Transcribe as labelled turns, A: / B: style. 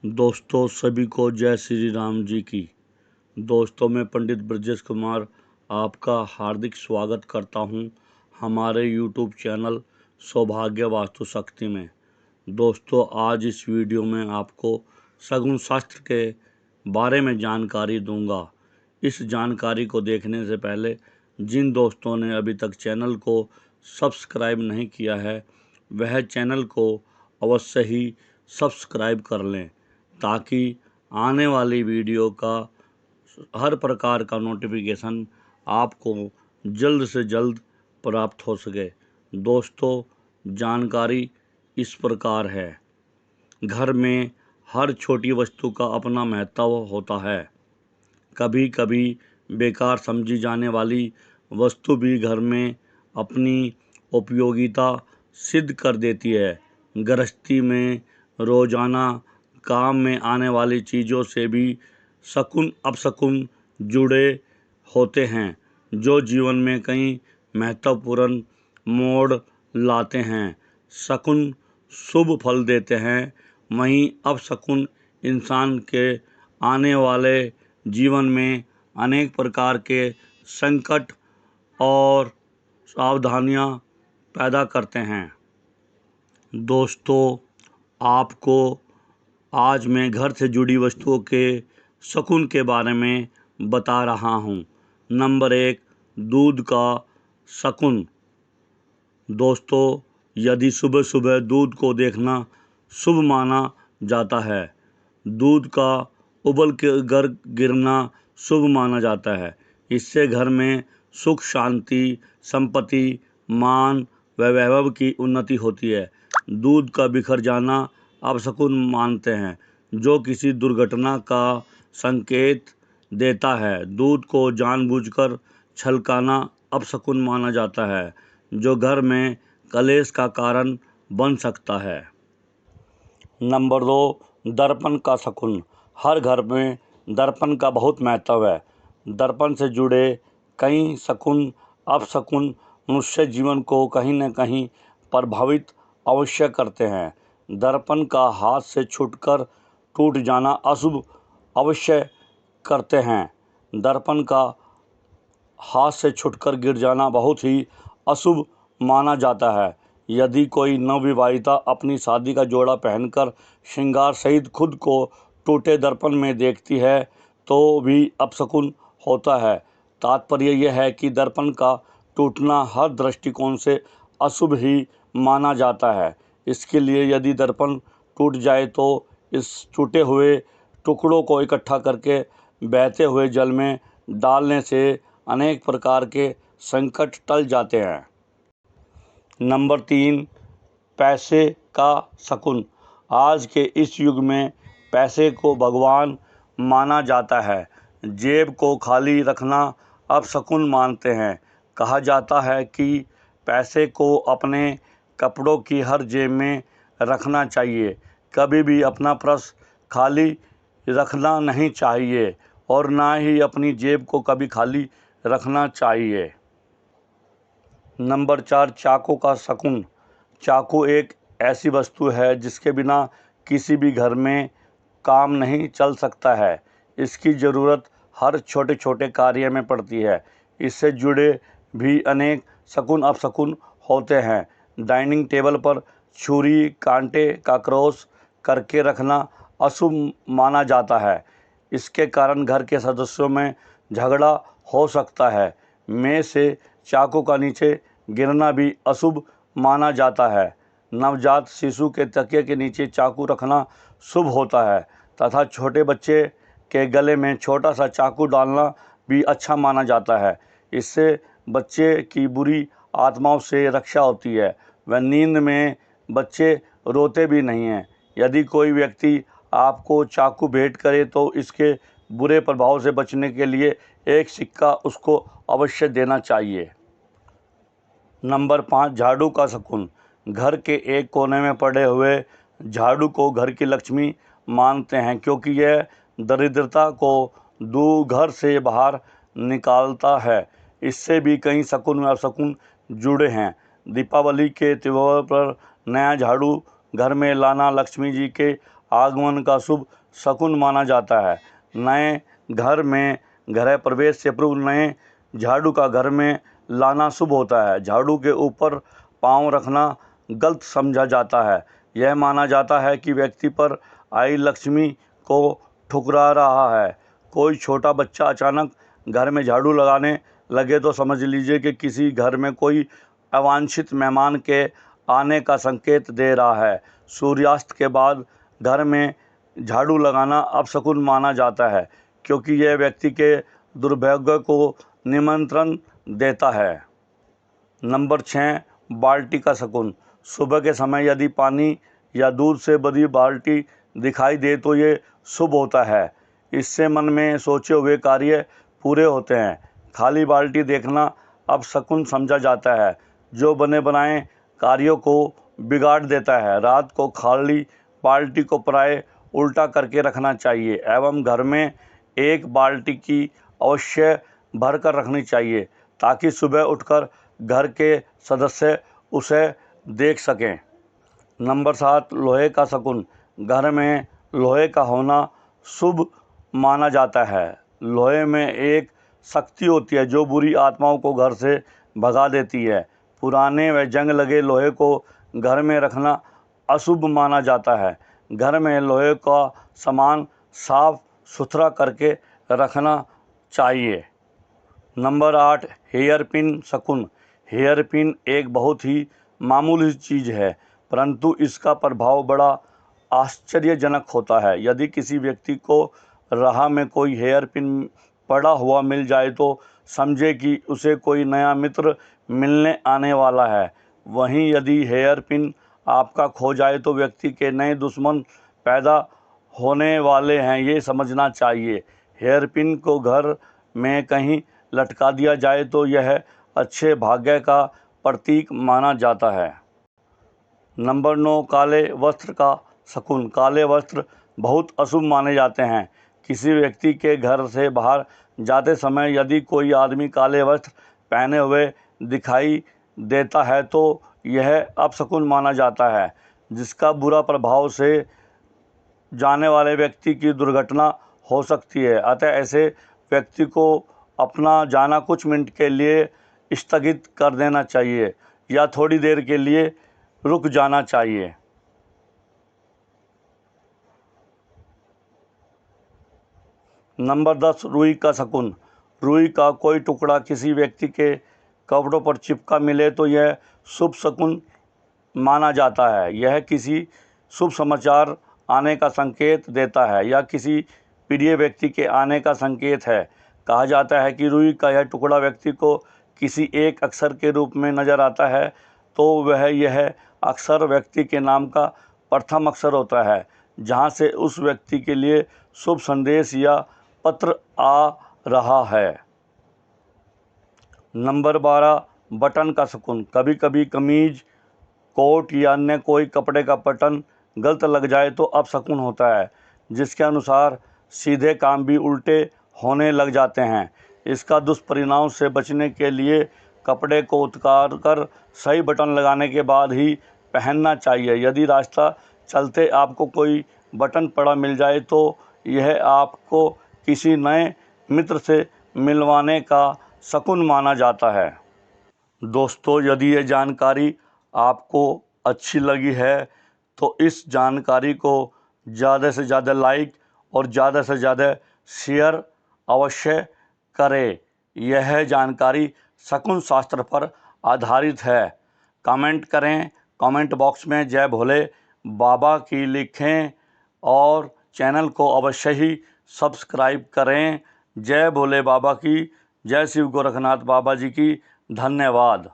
A: दोस्तों सभी को जय श्री राम जी की। दोस्तों मैं पंडित ब्रजेश कुमार आपका हार्दिक स्वागत करता हूं हमारे YouTube चैनल सौभाग्य वास्तु शक्ति में। दोस्तों आज इस वीडियो में आपको शगुन शास्त्र के बारे में जानकारी दूंगा। इस जानकारी को देखने से पहले जिन दोस्तों ने अभी तक चैनल को सब्सक्राइब नहीं किया है वह चैनल को अवश्य ही सब्सक्राइब कर लें ताकि आने वाली वीडियो का हर प्रकार का नोटिफिकेशन आपको जल्द से जल्द प्राप्त हो सके। दोस्तों जानकारी इस प्रकार है, घर में हर छोटी वस्तु का अपना महत्व होता है। कभी कभी बेकार समझी जाने वाली वस्तु भी घर में अपनी उपयोगिता सिद्ध कर देती है। गृहस्थी में रोजाना काम में आने वाली चीज़ों से भी शकुन अपशकुन जुड़े होते हैं जो जीवन में कई महत्वपूर्ण मोड़ लाते हैं। शकुन शुभ फल देते हैं, वहीं अपशकुन इंसान के आने वाले जीवन में अनेक प्रकार के संकट और सावधानियां पैदा करते हैं। दोस्तों आपको आज मैं घर से जुड़ी वस्तुओं के शकुन के बारे में बता रहा हूँ। नंबर 1, दूध का शकुन। दोस्तों यदि सुबह सुबह दूध को देखना शुभ माना जाता है। दूध का उबल के गिरना शुभ माना जाता है। इससे घर में सुख शांति, संपत्ति, मान व वैभव की उन्नति होती है। दूध का बिखर जाना अपशकुन मानते हैं जो किसी दुर्घटना का संकेत देता है। दूध को जानबूझकर छलकाना अपशकुन माना जाता है जो घर में कलेश का कारण बन सकता है। नंबर 2, दर्पण का शकुन। हर घर में दर्पण का बहुत महत्व है। दर्पण से जुड़े कई शकुन अपशकुन मनुष्य जीवन को कहीं न कहीं प्रभावित अवश्य करते हैं। दर्पण का हाथ से छूटकर टूट जाना अशुभ अवश्य करते हैं। दर्पण का हाथ से छूटकर गिर जाना बहुत ही अशुभ माना जाता है। यदि कोई नवविवाहिता अपनी शादी का जोड़ा पहनकर श्रृंगार सहित खुद को टूटे दर्पण में देखती है तो भी अपशकुन होता है। तात्पर्य यह है कि दर्पण का टूटना हर दृष्टिकोण से अशुभ ही माना जाता है। इसके लिए यदि दर्पण टूट जाए तो इस टूटे हुए टुकड़ों को इकट्ठा करके बहते हुए जल में डालने से अनेक प्रकार के संकट टल जाते हैं। नंबर 3, पैसे का शकुन। आज के इस युग में पैसे को भगवान माना जाता है। जेब को खाली रखना अपशकुन मानते हैं। कहा जाता है कि पैसे को अपने कपड़ों की हर जेब में रखना चाहिए। कभी भी अपना पर्स खाली रखना नहीं चाहिए और ना ही अपनी जेब को कभी खाली रखना चाहिए। नंबर 4, चाकू का शकुन। चाकू एक ऐसी वस्तु है जिसके बिना किसी भी घर में काम नहीं चल सकता है। इसकी ज़रूरत हर छोटे छोटे कार्य में पड़ती है। इससे जुड़े भी अनेक शकुन अपशकुन होते हैं। डाइनिंग टेबल पर छुरी कांटे का क्रॉस करके रखना अशुभ माना जाता है। इसके कारण घर के सदस्यों में झगड़ा हो सकता है। मेज से चाकू का नीचे गिरना भी अशुभ माना जाता है। नवजात शिशु के तकिए के नीचे चाकू रखना शुभ होता है तथा छोटे बच्चे के गले में छोटा सा चाकू डालना भी अच्छा माना जाता है। इससे बच्चे की बुरी आत्माओं से रक्षा होती है व नींद में बच्चे रोते भी नहीं हैं। यदि कोई व्यक्ति आपको चाकू भेंट करे तो इसके बुरे प्रभाव से बचने के लिए एक सिक्का उसको अवश्य देना चाहिए। नंबर 5, झाड़ू का शकुन। घर के एक कोने में पड़े हुए झाड़ू को घर की लक्ष्मी मानते हैं क्योंकि यह दरिद्रता को घर से बाहर निकालता है। इससे भी कई शकुन व अपशकुन जुड़े हैं। दीपावली के त्योहार पर नया झाड़ू घर में लाना लक्ष्मी जी के आगमन का शुभ शकुन माना जाता है। नए घर में गृह प्रवेश से पूर्व नए झाड़ू का घर में लाना शुभ होता है। झाड़ू के ऊपर पांव रखना गलत समझा जाता है। यह माना जाता है कि व्यक्ति पर आई लक्ष्मी को ठुकरा रहा है। कोई छोटा बच्चा अचानक घर में झाड़ू लगाने लगे तो समझ लीजिए कि किसी घर में कोई अवांछित मेहमान के आने का संकेत दे रहा है। सूर्यास्त के बाद घर में झाड़ू लगाना अपशकुन माना जाता है, क्योंकि यह व्यक्ति के दुर्भाग्य को निमंत्रण देता है। नंबर 6, बाल्टी का शकुन। सुबह के समय यदि पानी या दूध से भरी बाल्टी दिखाई दे तो ये शुभ होता है। इससे मन में सोचे हुए कार्य पूरे होते हैं। खाली बाल्टी देखना अपशकुन समझा जाता है, जो बने बनाए कार्यों को बिगाड़ देता है। रात को खाली बाल्टी को प्राय उल्टा करके रखना चाहिए एवं घर में एक बाल्टी की अवश्य भर कर रखनी चाहिए, ताकि सुबह उठकर घर के सदस्य उसे देख सकें। नंबर 7, लोहे का शकुन। घर में लोहे का होना शुभ माना जाता है। लोहे में एक शक्ति होती है जो बुरी आत्माओं को घर से भगा देती है। पुराने व जंग लगे लोहे को घर में रखना अशुभ माना जाता है। घर में लोहे का सामान साफ सुथरा करके रखना चाहिए। नंबर 8, हेयर पिन शकुन। हेयर पिन एक बहुत ही मामूली चीज़ है, परंतु इसका प्रभाव बड़ा आश्चर्यजनक होता है। यदि किसी व्यक्ति को राह में कोई हेयर पिन पड़ा हुआ मिल जाए तो समझे कि उसे कोई नया मित्र मिलने आने वाला है। वहीं यदि हेयर पिन आपका खो जाए तो व्यक्ति के नए दुश्मन पैदा होने वाले हैं, ये समझना चाहिए। हेयर पिन को घर में कहीं लटका दिया जाए तो यह अच्छे भाग्य का प्रतीक माना जाता है। नंबर 9, काले वस्त्र का शकुन। काले वस्त्र बहुत अशुभ माने जाते हैं। किसी व्यक्ति के घर से बाहर जाते समय यदि कोई आदमी काले वस्त्र पहने हुए दिखाई देता है तो यह अपशकुन माना जाता है, जिसका बुरा प्रभाव से जाने वाले व्यक्ति की दुर्घटना हो सकती है। अतः ऐसे व्यक्ति को अपना जाना कुछ मिनट के लिए स्थगित कर देना चाहिए या थोड़ी देर के लिए रुक जाना चाहिए। नंबर 10, रुई का शकुन। रुई का कोई टुकड़ा किसी व्यक्ति के कपड़ों पर चिपका मिले तो यह शुभ शकुन माना जाता है। यह किसी शुभ समाचार आने का संकेत देता है या किसी प्रिय व्यक्ति के आने का संकेत है। कहा जाता है कि रुई का यह टुकड़ा व्यक्ति को किसी एक अक्षर के रूप में नज़र आता है तो वह यह अक्षर व्यक्ति के नाम का प्रथम अक्षर होता है, जहाँ से उस व्यक्ति के लिए शुभ संदेश या पत्र आ रहा है। नंबर 12, बटन का शकुन। कभी कभी कमीज, कोट या अन्य कोई कपड़े का बटन गलत लग जाए तो अपशकुन होता है, जिसके अनुसार सीधे काम भी उल्टे होने लग जाते हैं। इसका दुष्परिणाम से बचने के लिए कपड़े को उतार कर सही बटन लगाने के बाद ही पहनना चाहिए। यदि रास्ता चलते आपको कोई बटन पड़ा मिल जाए तो यह आपको किसी नए मित्र से मिलवाने का शकुन माना जाता है। दोस्तों, यदि ये जानकारी आपको अच्छी लगी है तो इस जानकारी को ज़्यादा से ज़्यादा लाइक और ज़्यादा से ज़्यादा शेयर अवश्य करें। यह जानकारी शकुन शास्त्र पर आधारित है। कमेंट करें, कमेंट बॉक्स में जय भोले बाबा की लिखें और चैनल को अवश्य ही सब्सक्राइब करें। जय भोले बाबा की, जय शिव गोरखनाथ बाबा जी की। धन्यवाद।